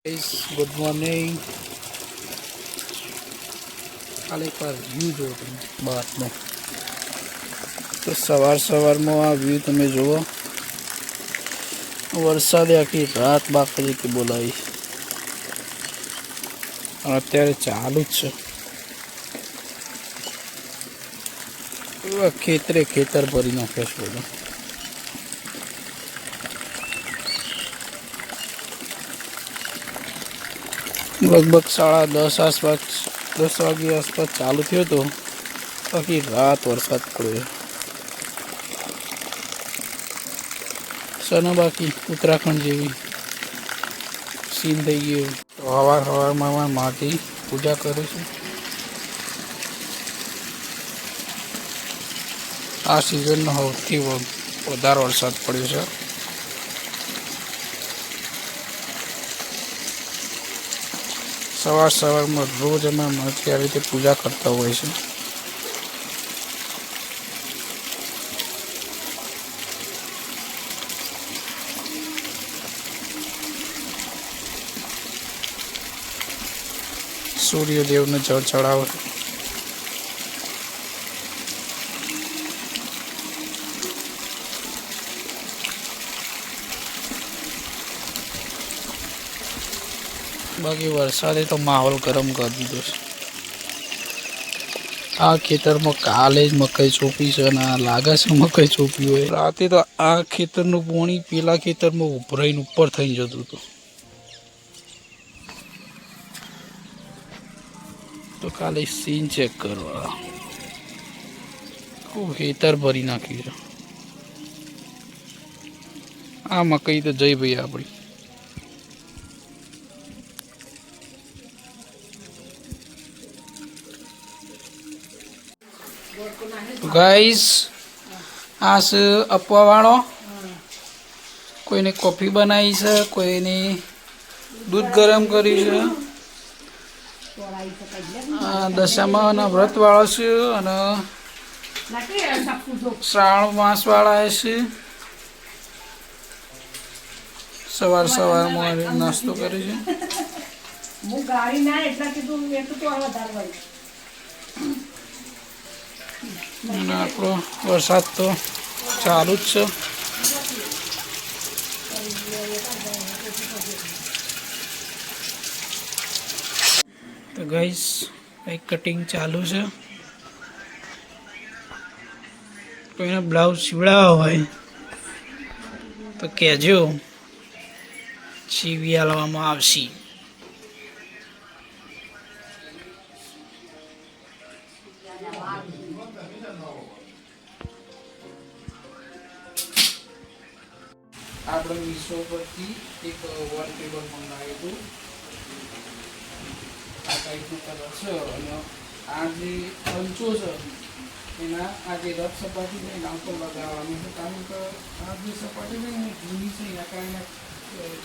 Good morning. કાલે એકવાર view જુઓ તમે બહારનો. તો સવારમાં આ વ્યૂ તમે જુઓ. વરસાદે આખી રાત બાકી બોલાવી અને અત્યારે ચાલુ જ છે. ખેતર ભરી નાખે છે બધું. લગભગ 10:30 વાગ્યા આસપાસ ચાલુ થયો હતો. આખી રાત વરસાદ પડ્યો છે. બાકી ઉત્તરાખંડ જેવી સીન થઈ ગયું. તો સવારમાં માટી પૂજા કરે છે. આ સિઝનનો સૌથી વધારે વરસાદ પડ્યો છે. સવારમાં રોજ અમે આ રીતે પૂજા કરતા હોય છે. સૂર્યદેવને જળ ચડાવે. બાકી વરસાદે તો માહોલ ગરમ કરી દીધો છે. આ ખેતરમાં કાલે જ મકાઈ ચોપી છે અને લાગે છે મકાઈ ચોપી હોય. રાતે તો આ ખેતરનું પાણી પેલા ખેતરમાં ઉભરાઈને ઉપર થઈ જતું હતું. તો કાલે સીન ચેક કરવા ખેતર ભરી નાખ્યું છે. આ મકાઈ તો જઈ ભાઈ આપણી. ગાઈસ આ છે અપવા વાળો. કોઈને કોફી બનાવી છે, કોઈને દૂધ ગરમ કર્યું છે. દશામાના વ્રત વાળો છે અને શ્રાવણ માસ વાળા છે. સવારમાં નાસ્તો કરે છે. અને આપણો વરસાદ તો ચાલુ જ છે. તો ગાઈસ કંઈક કટિંગ ચાલુ છે. કોઈને બ્લાઉઝ સીવડાવવા હોય તો કહેજો, સીવી આલવામાં આવશે. આપણે મીશો પરથી એક વોલપેપર મંગાવ્યું હતું. આ ટાઈપનું કલર છે અને આ જે પંચો છે એના આ જે રફ સપાટી છે એના ઉપર લગાવવાનું છે. કારણ કે આ જે સપાટી છે ને જૂની છે એના કારણે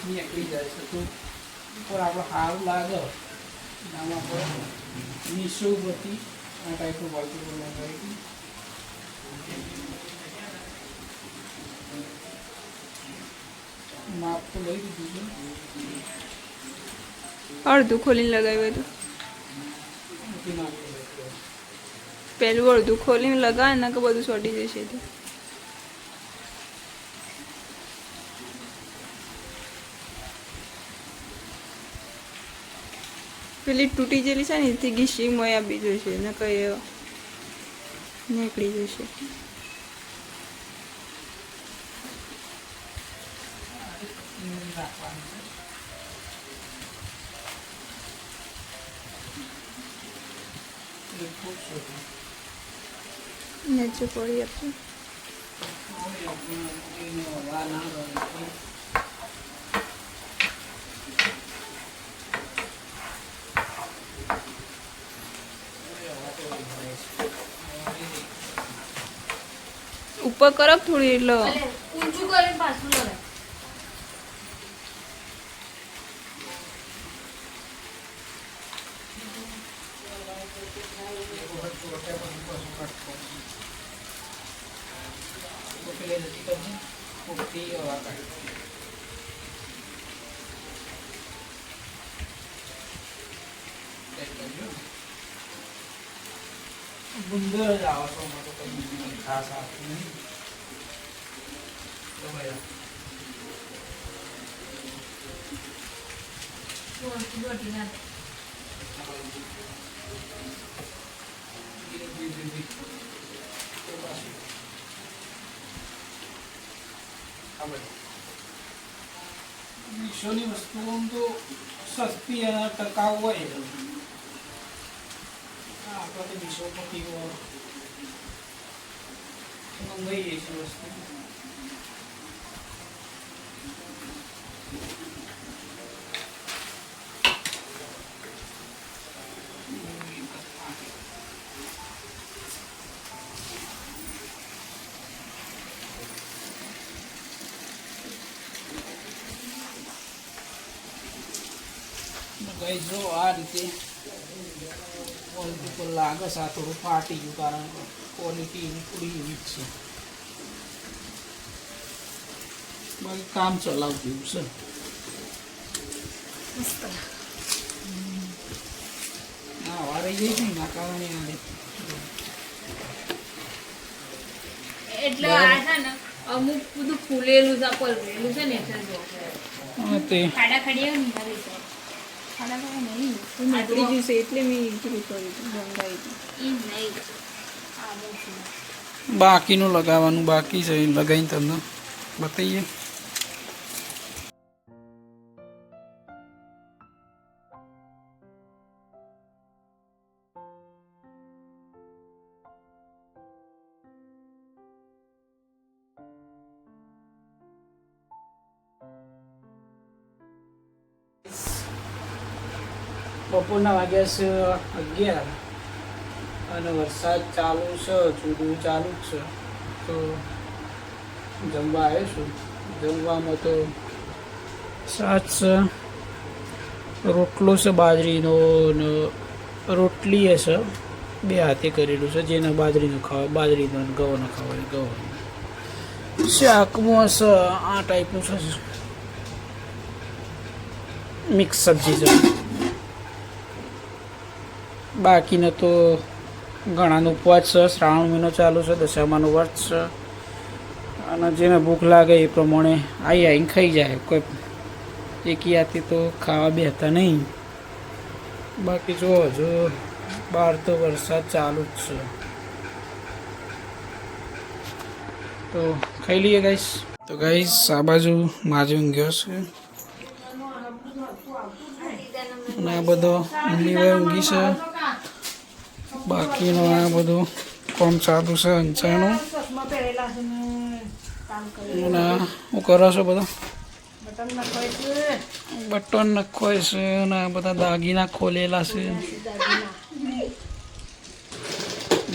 નીકળી જાય છે. તો ઉપર આપણે સારું લાગે એનામાં આપણે મીશો પરથી આ ટાઈપનું વોલપેપર મંગાવ્યું હતું. માપ તો લઈ દીધું છે. અડધું ખોલીને લગાવ્યું હતું. પેલું અડધું ખોલીને લગાવે ને કે બધું ચોટી જશે. તો પેલી તૂટી ગયેલી છે ને એથી ઘીસી મોય આપી જશે ને કઈ નીકળી જશે. નીચે પડી આપશે. ઉપર કરો થોડી એટલે ઊંચું કરીને પાછું લગાય. ગુંદર જ આવે છે અમારે તો કઈ બીજું ખાસ આવતું નહીં તો ભાઈ વિશ્વની વસ્તુઓ તો સસ્તી અને ટકાઉ હોય છે. આપણે તો વિશ્વપતિ મંગાવીએ છીએ વસ્તુ. ભાઈ જો આ રીતે ક્વોલિટી પર લાગે છે. આ થોડું ફાટી ગયું કારણ કે ક્વોલિટી એની પૂરી એવી જ છે. બાકી કામ ચલાવતું છે. હા વારે જઈ છે ને આ કારણે એટલે આ છે ને અમુક બધું ફૂલેલું છે પલરેલું છે ને એટલે જો તે ખાડા ખાડી આવે ને તારી તો ખાડા ખાડા નહીં નીકળી જશે એટલે મેં કીધું કર્યું હતું બંધાઈ હતું ઈ નહીં આ બહુ બાકીનું લગાવવાનું બાકી છે. એ લગાવીને તમને બતાવીએ. બપોરના વાગ્યા છે 11 અને વરસાદ ચાલુ છે. ચૂડવું ચાલુ જ છે. તો જમવા આવ્યો છું. જમવામાં તો શાક છે, રોટલો છે બાજરીનો ને રોટલી એ છે. બે હાથે કરેલું છે. જેને બાજરીનું ખાવા બાજરીનો અને ઘઉંનો ખાવા ઘઉં. શાકમાં છે આ ટાઈપનું છે. મિક્સ સબ્જી છે. બાકીનો તો ઘણાનો ઉપવાસ છે. શ્રાવણ મહિનો ચાલુ છે. દશામાનું વ્રત છે અને જેને ભૂખ લાગે એ પ્રમાણે આવીને ખાઈ જાય. કોઈ એકી તો ખાવા બેસતા નહીં. બાકી જો હજુ બહાર તો વરસાદ ચાલુ જ છે. તો ખાઈ લઈએ ગાઈસ. તો ગાઈસ આ બાજુ માજી ઊંઘ્યો છે અને આ બધો ઊંઘી ઊંઘી છે. બાકીનો આ બધું કોમ ચાલુ છે અંચાનું. અને શું કરો છો બધા? બટન નખોય છે અને આ બધા દાગીના ખોલેલા છે.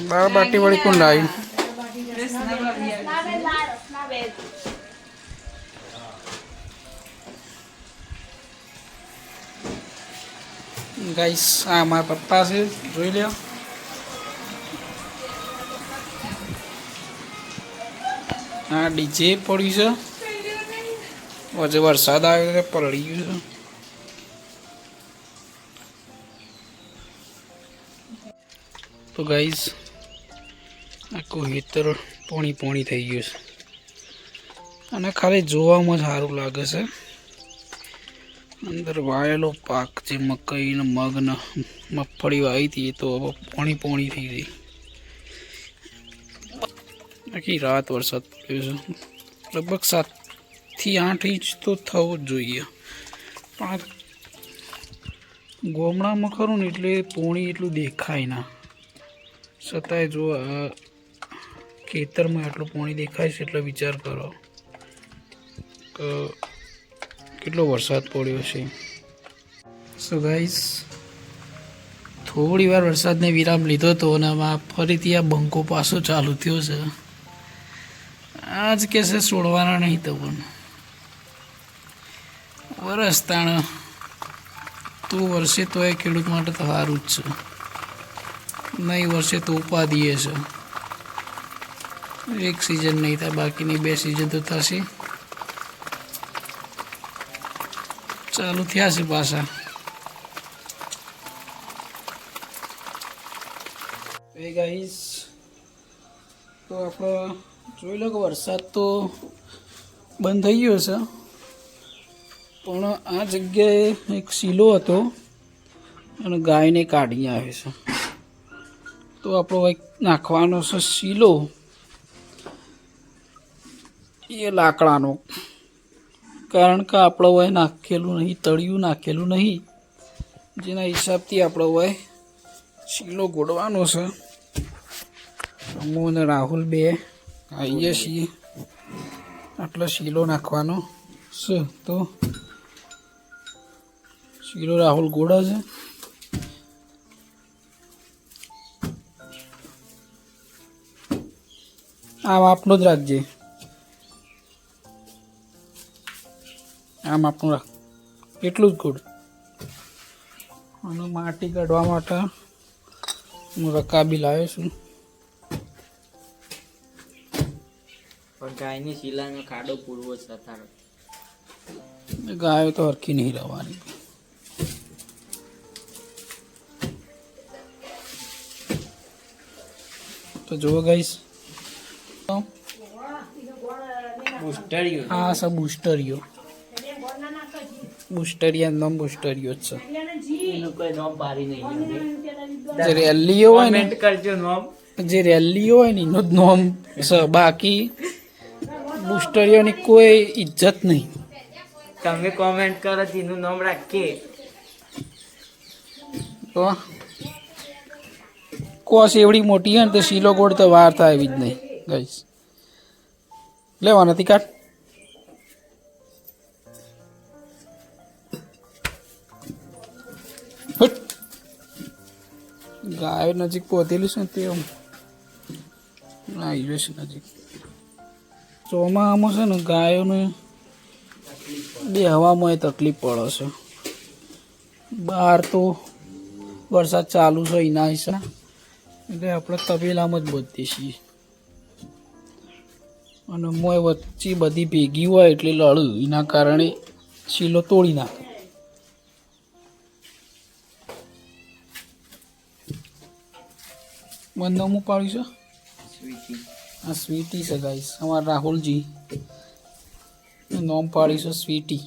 દાળ બાટી વાળી કોણ લાવી? ગાઈસ આ મારા પપ્પા છે. જોઈ લ્યો. હા ડીજે પડ્યું છે. વચ્ચે વરસાદ આવ્યો એટલે પલળી ગયું છે. તો ગાઈસ આખું હેતર પોણી પોણી થઈ ગયું છે અને ખાલી જોવામાં જ સારું લાગે છે. અંદર વાયેલો પાક જે મકાઈ ને મગ ને મગફળી વાવી હતી એ તો હવે પોણી પોણી થઈ ગઈ. આખી રાત વરસાદ પડ્યો છે. લગભગ 7 થી 8 ઇંચ તો થવો જ જોઈએ. પણ ગોમડામાં ખરું ને એટલે પોણી એટલું દેખાય ના. છતાંય જો ખેતરમાં આટલું પાણી દેખાય છે એટલે વિચાર કરો કે કેટલો વરસાદ પડ્યો છે. સો ગાઈસ થોડી વાર વરસાદને વિરામ લીધો હતો અને ફરીથી આ બંકો પાછો ચાલુ થયો છે. આજ કે છે છોડવાના નહીં તો પણ વરસ તાણ તો વર્ષે તો એ ખેડૂત માટે તો સારું જ છે. નહીં વર્ષે તો ઉપાધિએ છે. એક સિઝન નહીં થાય બાકીની 2 સિઝન તો થશે. ચાલુ થયા છે પાછા. એ ગાઈસ તો આપણે જોઈ લો કે વરસાદ તો બંધ થઈ ગયો છે, પણ આ જગ્યાએ એક શીલો હતો અને ગાયને કાઢી આવે છે. તો આપણો એક નાખવાનો છે શીલો, એ લાકડાનો, કારણ કે આપણે હવે નાખેલું નહીં, તળિયું નાખેલું નહીં, જેના હિસાબથી આપણે હવે શીલો ગોળવાનો છે. હું અને રાહુલ બે આવીએ છીએ, આટલો શીલો નાખવાનો છે. તો શીલો રાહુલ ગોળે છે. આમ આપનો જ રાખજે, આમ આપનું રાખ, એટલું જ ગોળ. અને માટી કાઢવા માટે હું રકાબી લાવ્યો છું. પણ ગાયની શીલાનો ખાડો પૂરવો છે તારો. ગાયો તો હરખી નહીં રહેવાની. તો જુઓ ગાઈસ, બુસ્ટરિયો આ છે બુસ્ટરિયો. બુસ્ટરિયા નામ બુસ્ટરિયો જ છે. એનું કોઈ નામ પાડી નહીં. જે રેલીઓ હોય ને, કમેન્ટ કરજો નામ. જે રેલીઓ હોય ને એનું જ નામ છે, બાકી બુસ્ટરિયોની કોઈ ઇજ્જત નહીં. તમે કોમેન્ટ કરો તેનું નામ રાખીએ. તો કોસ એવડી મોટી હોય ને તો શીલો ગોળ તો વાર થાય એવી જ નહીં ગાઈસ. લેવા નથી કાઢ. ગાય નજીક પહોંચેલી છે તે આવી જશે નજીક. ચોમાસામાં છે ને ગાયોને બે હવામાં તકલીફ પડે છે. બહાર તો વરસાદ ચાલુ છે એના હિસાબે, એટલે આપણે તબેલામાં જ બધીએ છીએ. અને મોય વચ્ચે બધી ભેગી હોય એટલે લડું, એના કારણે શીલો તોડી નાખે. બંને પાડ્યું છે. આ સ્વીટી છે ગાઈસ, અમારા રાહુલજી નામ પાડ્યું છે સ્વીટી.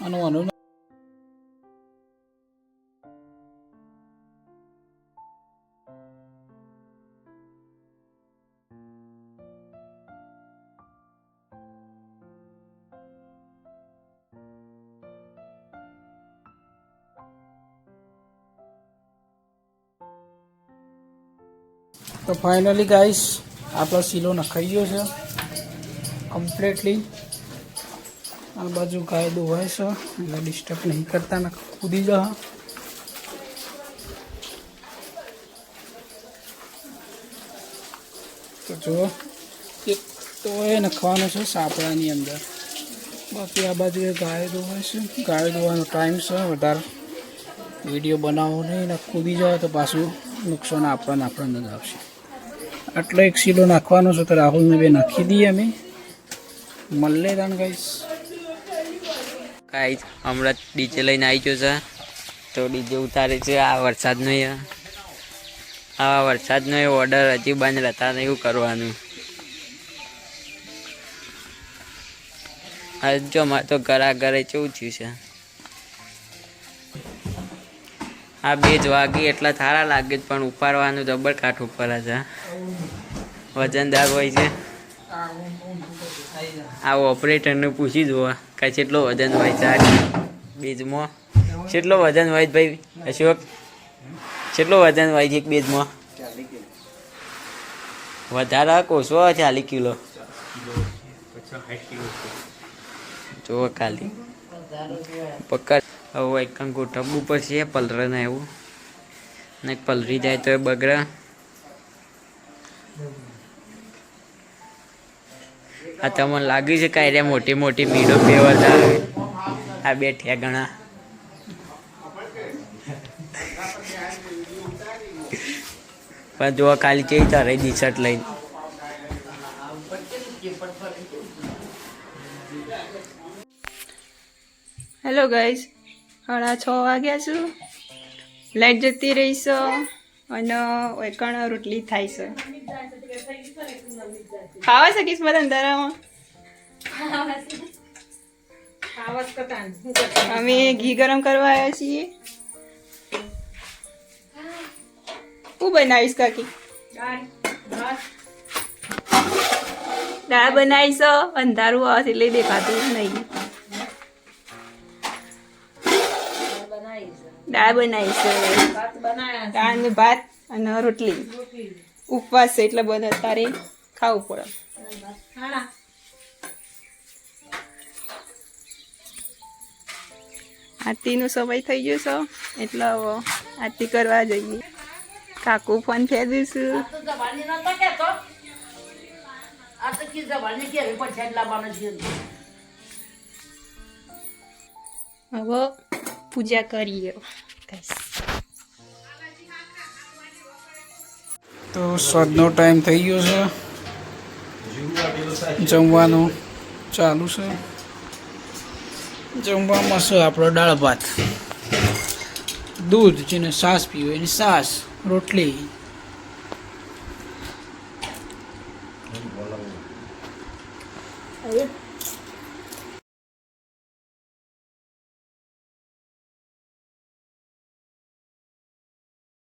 આનું તો ફાઇનલી ગાઈસ આપણો શીલો નખાઈ ગયો છે કમ્પ્લીટલી. આ બાજુ ગાય દોવાય છે એટલે ડિસ્ટર્બ નહીં કરતા, ને કૂદી જા. તો જુઓ, એક તો એ નખવાનો છે સાપડાની અંદર, બાકી આ બાજુ એ ગાય દોવાય છે. ગાય દોવાનો ટાઈમ છે, વધારે વિડીયો બનાવવો નહીં, ને કૂદી જાય તો પાછું નુકસાન આપણને જ આવશે. આટલો એક શીલો નાખવાનો છે, તો રાહુલને બે નાખી દઈએ અમે. મળે તાન ગાઈસ. ગાઈસ હમણાં ડીજે લઈને આવી ગયો છે, તો ડીજે ઉતારે છે. આ વરસાદનો એ ઓર્ડર હજી બંધ રહેતા ને એવું કરવાનું. આજ જો મારે તો ઘરે કેવું થયું છે. આ 2 જ વાગી એટલા સારા લાગે છે, પણ ઉપાડવાનું જબર કાઠ ઉપર છે. વજનદાર હોય છે. આ ઓપરેટરને પૂછી જુઓ કે કેટલો વજન હોય છે આ બેઝમાં. કેટલો વજન હોય ભાઈ અશોક? કેટલો વજન હોય છે એક બેઝમાં? વધારે કોસો 40 કિલો. જુઓ ખાલી પકડ. હવે એક ગોઠવવું પડશે પલરે ને એવું, ને પલરી જાય તો એ બગડે. આ તમને લાગ્યું છે કાંઈ મોટી મોટી મીડો પેવરતા આવે. આ 2 ઠેગણા પણ જો ખાલી કેવી તારે ટી શર્ટ લઈને. હેલો ગાઈઝ, 6:30 વાગ્યા છું. લાઈટ જતી રહી છે અને એકણ રોટલી થાય છે. ખાવા શકીશ બધા અંધારામાં. અમે ઘી ગરમ કરવા આવ્યા છીએ. શું બનાવીશ કાકી? દાળ બનાવીશ. અંધારું આવે એટલે દેખાતું નહીં. દાળ બનાવીશ. દાળ ને ભાત અને રોટલી. ઉપવાસ છે એટલે બધા તારે ખાવું પડે. આરતીનો સમય થઈ ગયો છે એટલે હવે આરતી કરવા જઈએ. કાકુ ફોન ફેરવી છું. હવે પૂજા કરીએ. તો સ્વાદનો ટાઈમ થઈ ગયો છે. જમવાનું ચાલુ છે. જમવામાં છે આપણો દાળ ભાત, દૂધ, જેને છાશ પીવે એની છાશ, રોટલી.